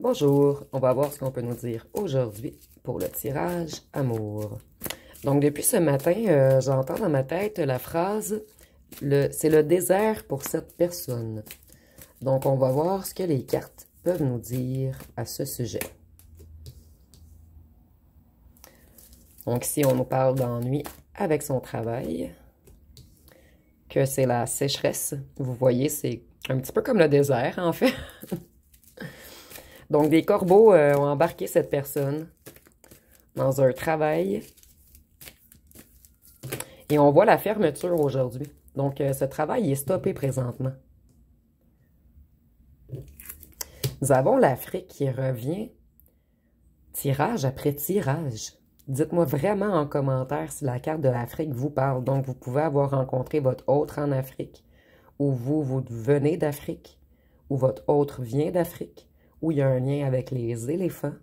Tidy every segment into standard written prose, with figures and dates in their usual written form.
Bonjour, on va voir ce qu'on peut nous dire aujourd'hui pour le tirage amour. Donc, depuis ce matin, j'entends dans ma tête la phrase « c'est le désert pour cette personne ». Donc, on va voir ce que les cartes peuvent nous dire à ce sujet. Donc, ici, on nous parle d'ennui avec son travail, que c'est la sécheresse. Vous voyez, c'est un petit peu comme le désert, en fait. Donc, des corbeaux ont embarqué cette personne dans un travail. Et on voit la fermeture aujourd'hui. Donc, ce travail est stoppé présentement. Nous avons l'Afrique qui revient tirage après tirage. Dites-moi vraiment en commentaire si la carte de l'Afrique vous parle. Donc, vous pouvez avoir rencontré votre autre en Afrique, ou vous venez d'Afrique, ou votre autre vient d'Afrique, ou il y a un lien avec les éléphants.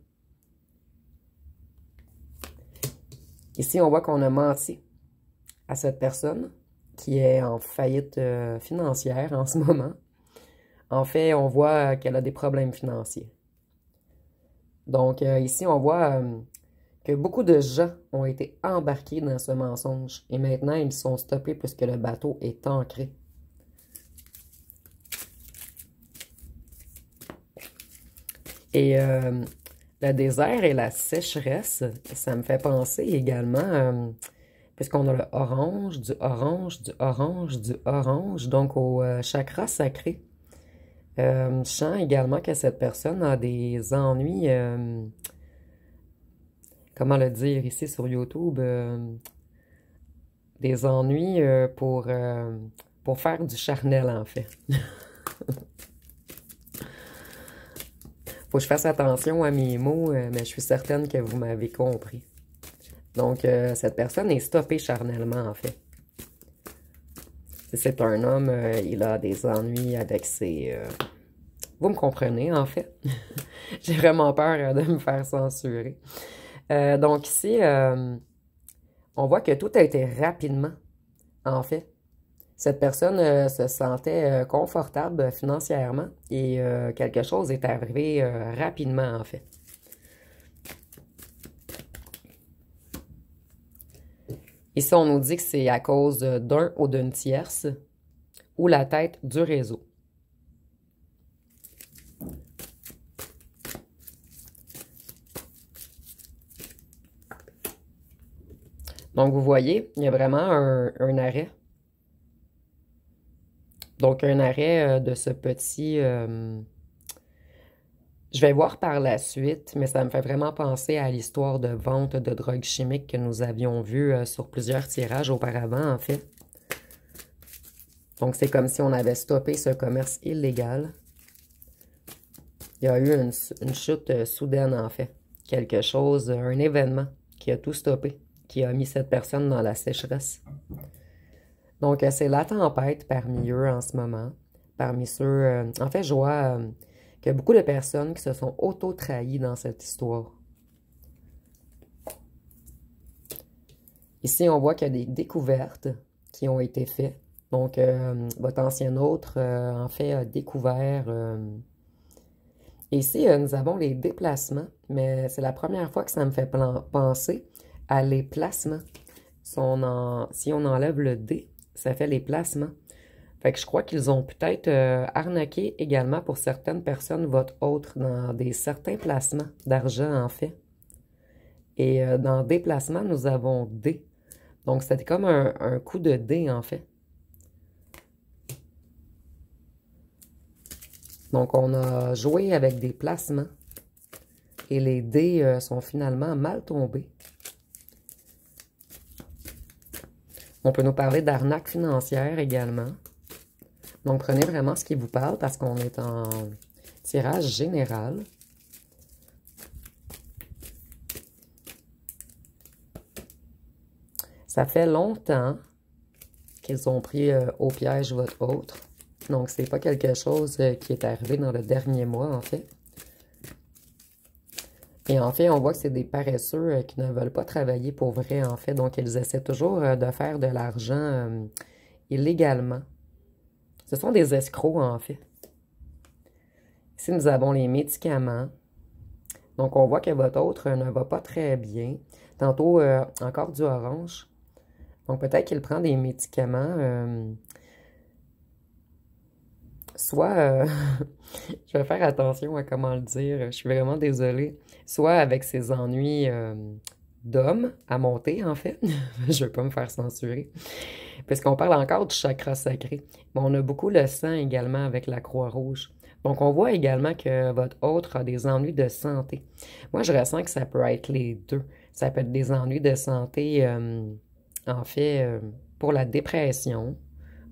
Ici, on voit qu'on a menti à cette personne qui est en faillite financière en ce moment. En fait, on voit qu'elle a des problèmes financiers. Donc, ici, on voit que beaucoup de gens ont été embarqués dans ce mensonge. Et maintenant, ils sont stoppés puisque le bateau est ancré. Et le désert et la sécheresse, ça me fait penser également, puisqu'on a le orange, du orange, du orange, du orange, donc au chakra sacré. Je sens également que cette personne a des ennuis, comment le dire ici sur YouTube, des ennuis pour faire du charnel en fait. Faut que je fasse attention à mes mots, mais je suis certaine que vous m'avez compris. Donc, cette personne est stoppée charnellement, en fait. Si c'est un homme, il a des ennuis avec ses... Vous me comprenez, en fait. J'ai vraiment peur de me faire censurer. Donc ici, on voit que tout a été rapidement, en fait. Cette personne se sentait confortable financièrement et quelque chose est arrivé rapidement, en fait. Ici, on nous dit que c'est à cause d'un ou d'une tierce ou la tête du réseau. Donc, vous voyez, il y a vraiment un arrêt. Donc, un arrêt de ce petit... je vais voir par la suite, mais ça me fait vraiment penser à l'histoire de vente de drogues chimiques que nous avions vu sur plusieurs tirages auparavant, en fait. Donc, c'est comme si on avait stoppé ce commerce illégal. Il y a eu une chute soudaine, en fait. Quelque chose, un événement qui a tout stoppé, qui a mis cette personne dans la sécheresse. Donc, c'est la tempête parmi eux en ce moment. Parmi ceux... en fait, je vois qu'il y a beaucoup de personnes qui se sont auto-trahies dans cette histoire. Ici, on voit qu'il y a des découvertes qui ont été faites. Donc, votre ancien autre, en fait, a découvert... Ici, nous avons les déplacements, mais c'est la première fois que ça me fait penser à les placements. Si on enlève le D, ça fait les placements. Fait que je crois qu'ils ont peut-être arnaqué également pour certaines personnes votre autre dans certains placements d'argent, en fait. Et dans déplacement, nous avons D. Donc, c'était comme un coup de D, en fait. Donc, on a joué avec des placements. Et les dés sont finalement mal tombés. On peut nous parler d'arnaque financière également. Donc, prenez vraiment ce qui vous parle parce qu'on est en tirage général. Ça fait longtemps qu'ils ont pris au piège votre autre. Donc, c'est pas quelque chose qui est arrivé dans le dernier mois, en fait. Et en fait, on voit que c'est des paresseux qui ne veulent pas travailler pour vrai, en fait. Donc, ils essaient toujours de faire de l'argent illégalement. Ce sont des escrocs, en fait. Ici, nous avons les médicaments. Donc, on voit que votre autre ne va pas très bien. Tantôt, encore du orange. Donc, peut-être qu'il prend des médicaments. Soit, je vais faire attention à comment le dire, je suis vraiment désolée. Soit avec ses ennuis d'homme à monter, en fait. Je ne veux pas me faire censurer. Puisqu'on parle encore du chakra sacré. Mais on a beaucoup le sang également avec la Croix-Rouge. Donc, on voit également que votre autre a des ennuis de santé. Moi, je ressens que ça peut être les deux. Ça peut être des ennuis de santé, en fait, pour la dépression.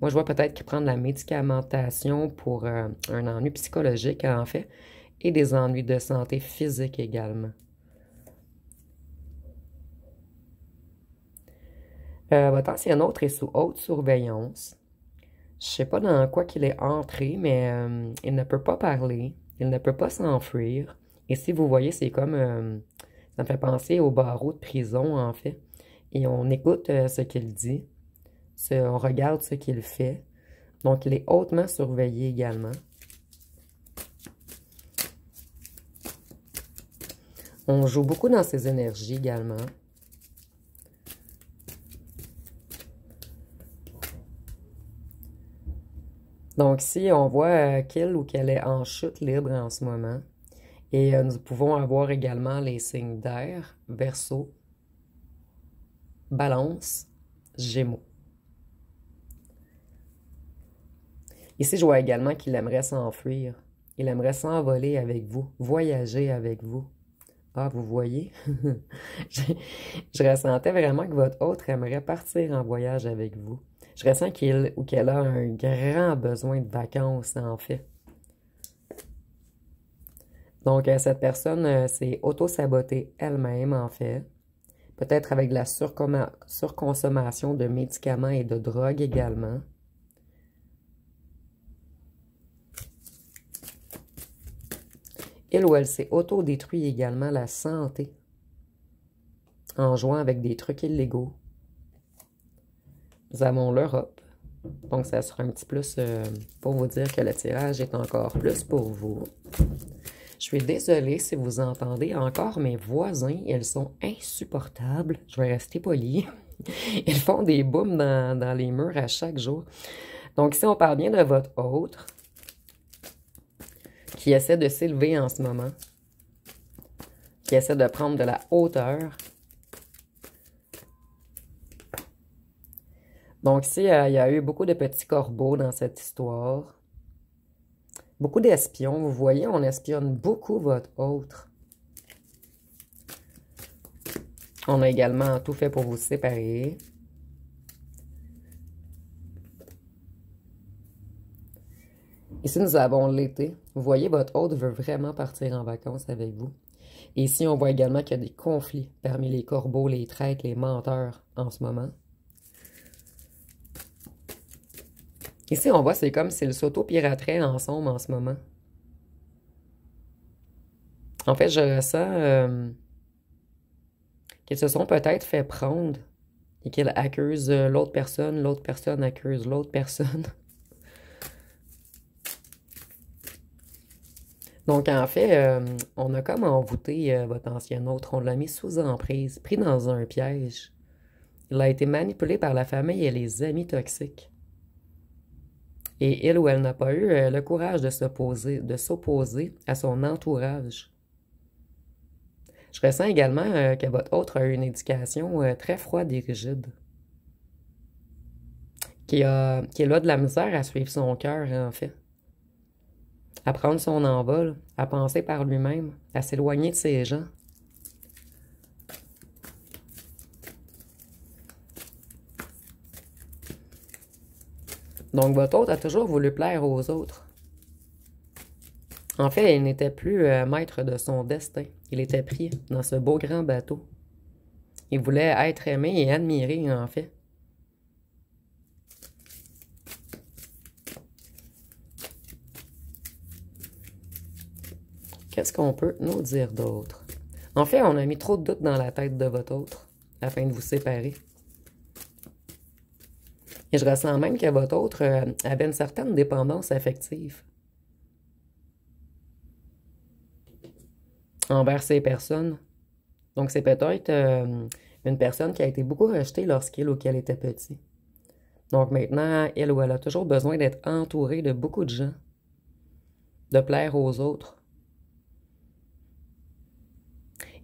Moi, je vois peut-être qu'il prend de la médicamentation pour un ennui psychologique, en fait, et des ennuis de santé physique également. Votre ancien autre est sous haute surveillance. Je sais pas dans quoi qu'il est entré, mais il ne peut pas parler, il ne peut pas s'enfuir. Et si vous voyez, c'est comme, ça me fait penser au barreau de prison, en fait. Et on écoute ce qu'il dit, on regarde ce qu'il fait. Donc, il est hautement surveillé également. On joue beaucoup dans ses énergies également. Donc, ici, on voit qu'il ou qu'elle est en chute libre en ce moment. Et nous pouvons avoir également les signes d'air, Verseau, Balance, Gémeaux. Ici, je vois également qu'il aimerait s'enfuir. Il aimerait s'envoler avec vous, voyager avec vous. Ah, vous voyez? Je ressentais vraiment que votre autre aimerait partir en voyage avec vous. Je ressens qu'il ou qu'elle a un grand besoin de vacances, en fait. Donc, cette personne s'est auto-sabotée elle-même, en fait. Peut-être avec de la surconsommation de médicaments et de drogues également. Il ou elle s'est auto-détruit également la santé en jouant avec des trucs illégaux. Nous avons l'Europe. Donc, ça sera un petit plus pour vous dire que le tirage est encore plus pour vous. Je suis désolée si vous entendez encore mes voisins. Ils sont insupportables. Je vais rester poli. Ils font des booms dans les murs à chaque jour. Donc, ici, on parle bien de votre autre qui essaie de s'élever en ce moment, qui essaie de prendre de la hauteur. Donc ici, il y a eu beaucoup de petits corbeaux dans cette histoire. Beaucoup d'espions. Vous voyez, on espionne beaucoup votre autre. On a également tout fait pour vous séparer. Ici, nous avons l'été. Vous voyez, votre autre veut vraiment partir en vacances avec vous. Et ici, on voit également qu'il y a des conflits parmi les corbeaux, les traîtres, les menteurs en ce moment. Ici, on voit, c'est comme s'ils s'auto-pirateraient ensemble en ce moment. En fait, je ressens qu'ils se sont peut-être fait prendre et qu'ils accusent l'autre personne accuse l'autre personne. Donc, en fait, on a comme envoûté votre ancien autre. On l'a mis sous emprise, pris dans un piège. Il a été manipulé par la famille et les amis toxiques. Et il ou elle n'a pas eu le courage de s'opposer à son entourage. Je ressens également que votre autre a eu une éducation très froide et rigide. Qu'il a de la misère à suivre son cœur, en fait. À prendre son envol, à penser par lui-même, à s'éloigner de ses gens. Donc, votre autre a toujours voulu plaire aux autres. En fait, il n'était plus maître de son destin. Il était pris dans ce beau grand bateau. Il voulait être aimé et admiré, en fait. Qu'est-ce qu'on peut nous dire d'autre? En fait, on a mis trop de doutes dans la tête de votre autre afin de vous séparer. Et je ressens même que votre autre avait une certaine dépendance affective. envers ces personnes. Donc, c'est peut-être une personne qui a été beaucoup rejetée lorsqu'il ou qu'elle était petit. Donc, maintenant, elle ou elle a toujours besoin d'être entourée de beaucoup de gens, de plaire aux autres.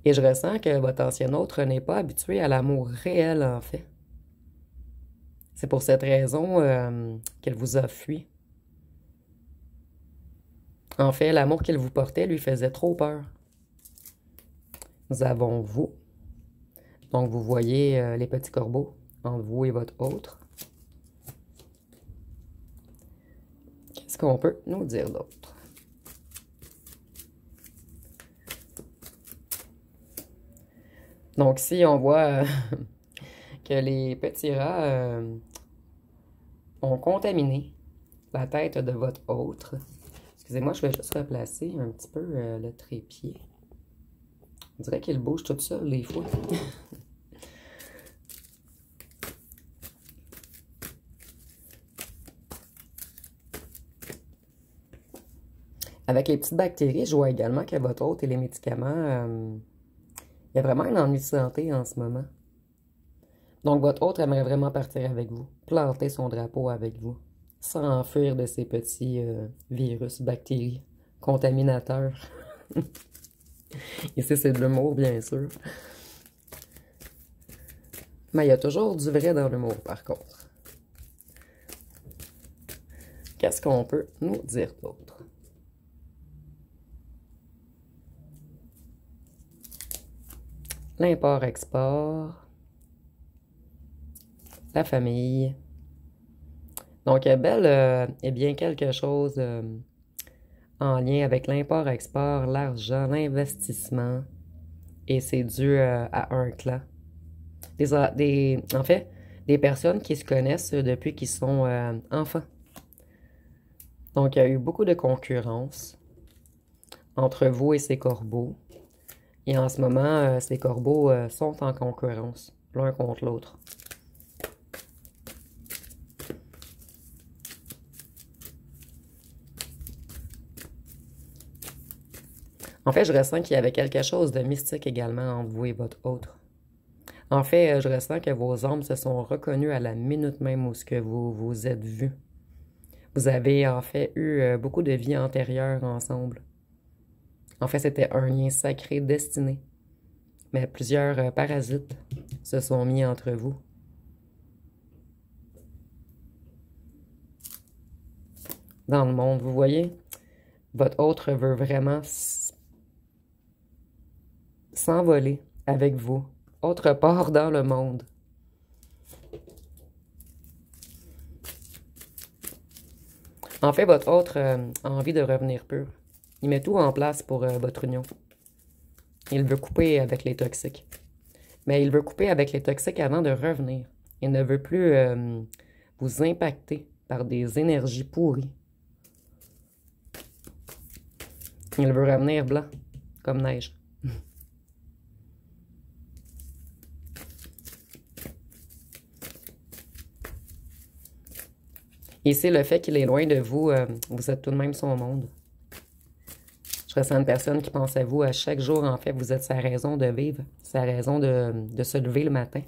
Et je ressens que votre ancien autre n'est pas habitué à l'amour réel, en fait. C'est pour cette raison qu'elle vous a fui. En fait, l'amour qu'il vous portait lui faisait trop peur. Nous avons vous. Donc, vous voyez les petits corbeaux entre vous et votre autre. Qu'est-ce qu'on peut nous dire d'autre? Donc, si on voit que les petits rats ont contaminé la tête de votre autre. Excusez-moi, je vais juste replacer un petit peu le trépied. On dirait qu'il bouge tout seul des fois. Avec les petites bactéries, je vois également que votre hôte et les médicaments, il y a vraiment un ennui de santé en ce moment. Donc, votre hôte aimerait vraiment partir avec vous, planter son drapeau avec vous, s'enfuir de ces petits virus, bactéries, contaminateurs. Ici, c'est de l'humour, bien sûr. Mais il y a toujours du vrai dans l'humour, par contre. Qu'est-ce qu'on peut nous dire d'autre? L'import-export. La famille. Donc, Belle est bien quelque chose en lien avec l'import-export, l'argent, l'investissement. Et c'est dû à un clan. En fait, des personnes qui se connaissent depuis qu'ils sont enfants. Donc, il y a eu beaucoup de concurrence entre vous et ces corbeaux. Et en ce moment, ces corbeaux sont en concurrence, l'un contre l'autre. En fait, je ressens qu'il y avait quelque chose de mystique également entre vous et votre autre. En fait, je ressens que vos âmes se sont reconnues à la minute même où ce que vous vous êtes vus. Vous avez en fait eu beaucoup de vies antérieures ensemble. En fait, c'était un lien sacré destiné. Mais plusieurs parasites se sont mis entre vous. Dans le monde, vous voyez, votre autre veut vraiment s'envoler avec vous, autre part dans le monde. En fait, votre autre a envie de revenir pur. Il met tout en place pour votre union. Il veut couper avec les toxiques. Mais il veut couper avec les toxiques avant de revenir. Il ne veut plus vous impacter par des énergies pourries. Il veut revenir blanc, comme neige. Et c'est le fait qu'il est loin de vous, vous êtes tout de même son monde. Je ressens une personne qui pense à vous à chaque jour. En fait, vous êtes sa raison de vivre, sa raison de se lever le matin.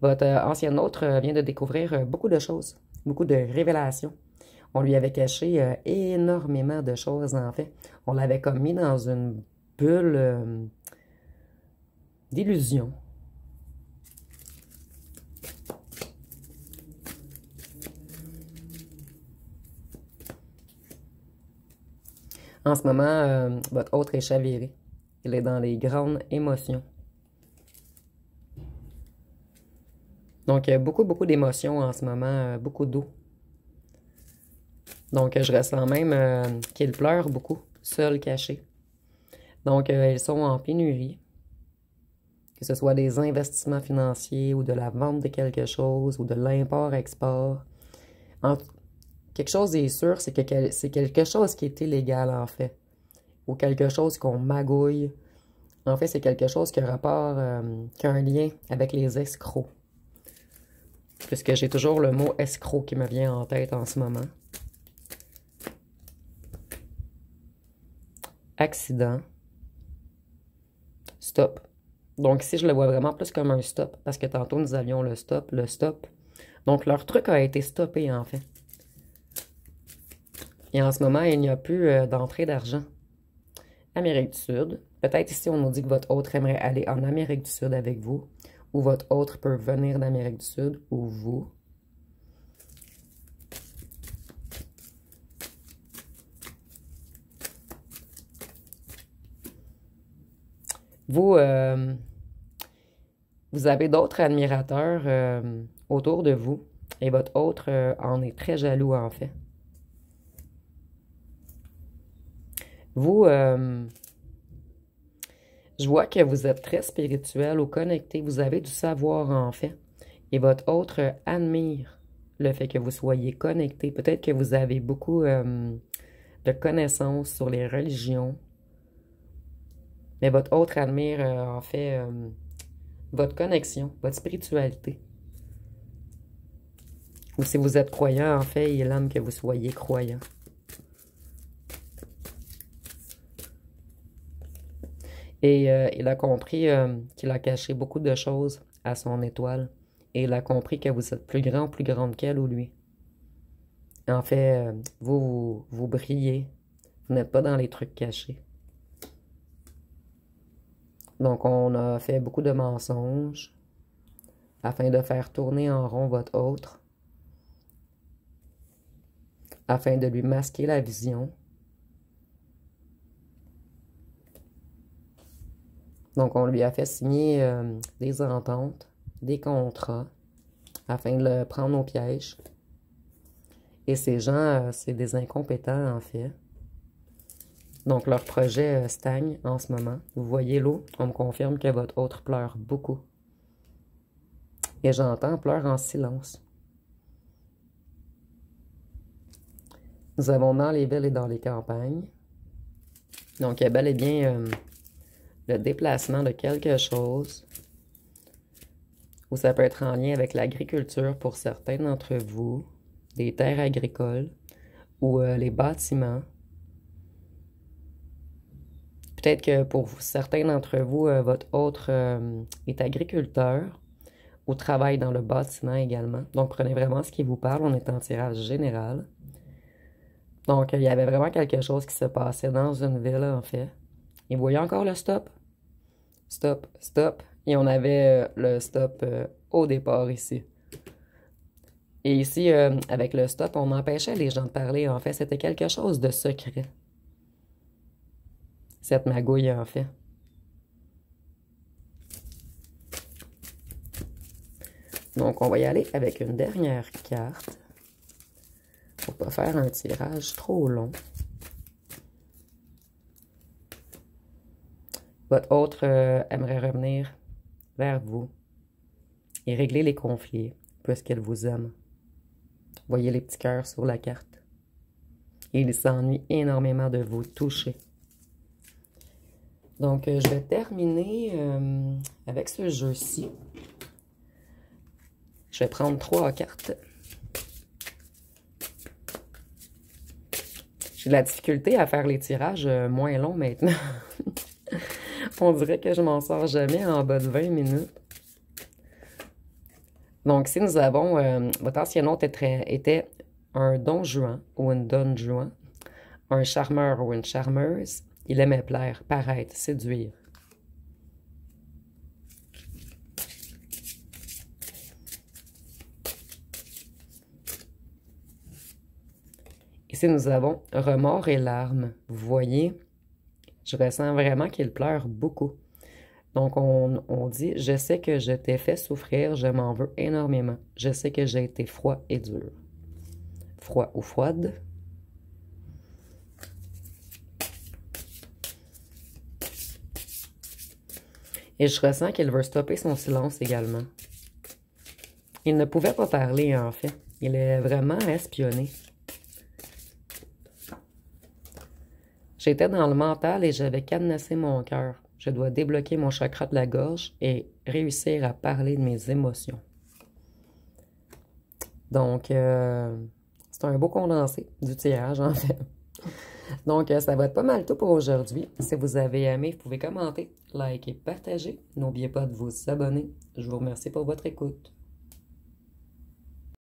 Votre ancien autre vient de découvrir beaucoup de choses, beaucoup de révélations. On lui avait caché énormément de choses, en fait. On l'avait comme mis dans une bulle d'illusion. En ce moment, votre autre est chaviré. Il est dans les grandes émotions. Donc, beaucoup d'émotions en ce moment, beaucoup d'eau. Donc, je ressens même qu'il pleure beaucoup, seul, caché. Donc, ils sont en pénurie. Que ce soit des investissements financiers ou de la vente de quelque chose ou de l'import-export. Quelque chose est sûr, c'est que c'est quelque chose qui est illégal, en fait. Ou quelque chose qu'on magouille. En fait, c'est quelque chose qui a rapport, qui a un lien avec les escrocs. Puisque j'ai toujours le mot escroc qui me vient en tête en ce moment. Accident. stop. Donc ici, je le vois vraiment plus comme un stop, parce que tantôt, nous avions le stop, le stop. Donc, leur truc a été stoppé, en fait. Et en ce moment, il n'y a plus d'entrée d'argent. Amérique du Sud. Peut-être ici, on nous dit que votre autre aimerait aller en Amérique du Sud avec vous, ou votre autre peut venir d'Amérique du Sud, ou vous. Vous, vous avez d'autres admirateurs autour de vous, et votre autre en est très jaloux, en fait. Vous, je vois que vous êtes très spirituel ou connecté, vous avez du savoir, en fait, et votre autre admire le fait que vous soyez connecté. Peut-être que vous avez beaucoup de connaissances sur les religions, mais votre autre admire, en fait, votre connexion, votre spiritualité. Ou si vous êtes croyant, en fait, il aime que vous soyez croyant. Et il a compris qu'il a caché beaucoup de choses à son étoile. Et il a compris que vous êtes plus grand, plus grande qu'elle ou lui. En fait, vous brillez. Vous n'êtes pas dans les trucs cachés. Donc, on a fait beaucoup de mensonges afin de faire tourner en rond votre autre, afin de lui masquer la vision. Donc, on lui a fait signer des ententes, des contrats, afin de le prendre au piège. Et ces gens, c'est des incompétents, en fait. Donc, leur projet stagne en ce moment. Vous voyez l'eau? On me confirme que votre autre pleure beaucoup. Et j'entends pleure en silence. Nous avons dans les villes et dans les campagnes. Donc, il y a bel et bien le déplacement de quelque chose. Ou ça peut être en lien avec l'agriculture pour certains d'entre vous. Des terres agricoles. Ou les bâtiments. Peut-être que pour certains d'entre vous, votre autre est agriculteur ou travaille dans le bâtiment également. Donc, prenez vraiment ce qui vous parle. On est en tirage général. Donc, il y avait vraiment quelque chose qui se passait dans une ville, en fait. Et vous voyez encore le stop? Stop, stop. Et on avait le stop au départ ici. Et ici, avec le stop, on empêchait les gens de parler, en fait. C'était quelque chose de secret. Cette magouille, en fait. Donc, on va y aller avec une dernière carte. Pour ne pas faire un tirage trop long. Votre autre aimerait revenir vers vous et régler les conflits, puisqu'elle vous aime. Voyez les petits cœurs sur la carte. Et il s'ennuie énormément de vous toucher. Donc, je vais terminer avec ce jeu-ci. Je vais prendre 3 cartes. J'ai de la difficulté à faire les tirages moins longs maintenant. On dirait que je m'en sors jamais en bas de 20 minutes. Donc, si nous avons... votre ancien hôte était un don juan ou une donne juan, un charmeur ou une charmeuse. Il aimait plaire, paraître, séduire. Ici, nous avons remords et larmes. Vous voyez, je ressens vraiment qu'il pleure beaucoup. Donc, on dit, je sais que je t'ai fait souffrir, je m'en veux énormément. Je sais que j'ai été froid et dur. Froid ou froide. Et je ressens qu'il veut stopper son silence également. Il ne pouvait pas parler, en fait. Il est vraiment espionné. J'étais dans le mental et j'avais cadenassé mon cœur. Je dois débloquer mon chakra de la gorge et réussir à parler de mes émotions. Donc, c'est un beau condensé du tirage, en fait. Donc, ça va être pas mal tout pour aujourd'hui. Si vous avez aimé, vous pouvez commenter, liker, partager. N'oubliez pas de vous abonner. Je vous remercie pour votre écoute.